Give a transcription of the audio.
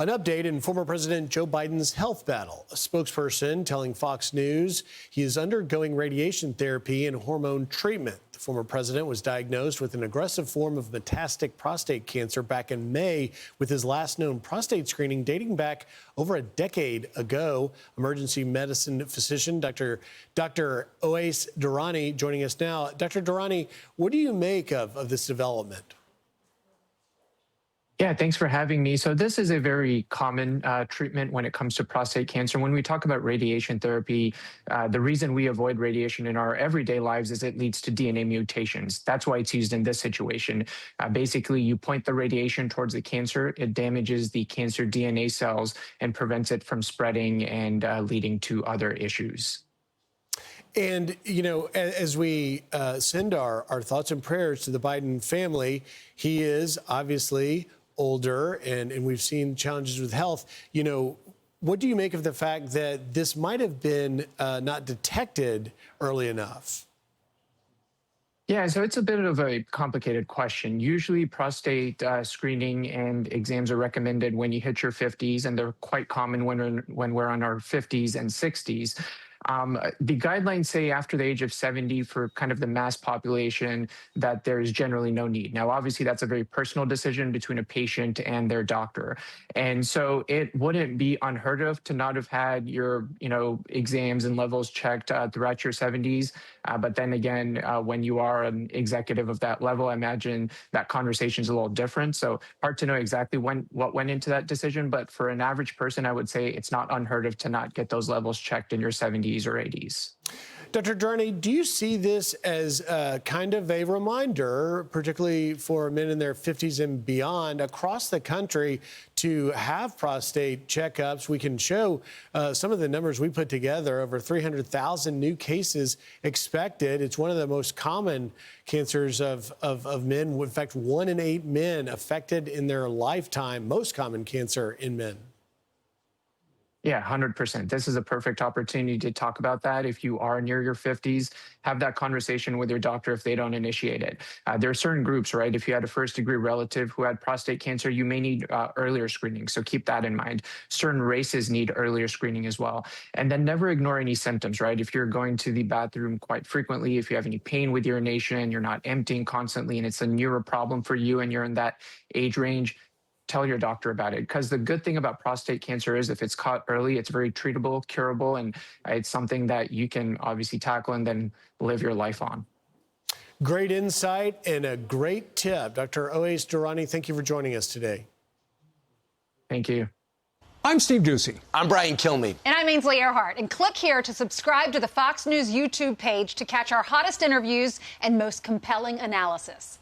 An update in former President Joe Biden's health battle. A spokesperson telling Fox News he is undergoing radiation therapy and hormone treatment. The former president was diagnosed with an aggressive form of metastatic prostate cancer back in May, with his last known prostate screening dating back over a decade ago. Emergency medicine physician Dr. Owais Durrani joining us now. Dr. Durrani, what do you make of this development? Yeah, thanks for having me. So this is a very common treatment when it comes to prostate cancer. When we talk about radiation therapy, the reason we avoid radiation in our everyday lives is it leads to DNA mutations. That's why it's used in this situation. Basically, you point the radiation towards the cancer, it damages the cancer DNA cells and prevents it from spreading and leading to other issues. And, you know, as we send our thoughts and prayers to the Biden family, he is obviously older and we've seen challenges with health. You know, what do you make of the fact that this might have been not detected early enough? Yeah, so it's a bit of a complicated question. Usually prostate screening and exams are recommended when you hit your 50s, and they're quite common when we're on our 50s and 60s. The guidelines say after the age of 70 for kind of the mass population that there's generally no need. Now, obviously, that's a very personal decision between a patient and their doctor. And so it wouldn't be unheard of to not have had your, exams and levels checked throughout your 70s. But then again, when you are an executive of that level, I imagine that conversation is a little different. So hard to know exactly what went into that decision. But for an average person, I would say it's not unheard of to not get those levels checked in your 70s or 80s. Dr. Durrani, do you see this as kind of a reminder, particularly for men in their 50s and beyond across the country, to have prostate checkups? We can show some of the numbers we put together, over 300,000 new cases expected. It's one of the most common cancers of men. In fact, 1 in 8 men affected in their lifetime, most common cancer in men. Yeah, 100%. This is a perfect opportunity to talk about that. If you are near your 50s, have that conversation with your doctor if they don't initiate it. There are certain groups, right? If you had a first-degree relative who had prostate cancer, you may need earlier screening. So keep that in mind. Certain races need earlier screening as well. And then never ignore any symptoms, right? If you're going to the bathroom quite frequently, if you have any pain with urination, you're not emptying constantly, and it's a newer problem for you and you're in that age range, tell your doctor about it, because the good thing about prostate cancer is if it's caught early, it's very treatable, curable, and it's something that you can obviously tackle and then live your life on. Great insight and a great tip. Dr. Owais Durrani, thank you for joining us today. Thank you. I'm Steve Doocy. I'm Brian Kilmeade. And I'm Ainsley Earhart. And click here to subscribe to the Fox News YouTube page to catch our hottest interviews and most compelling analysis.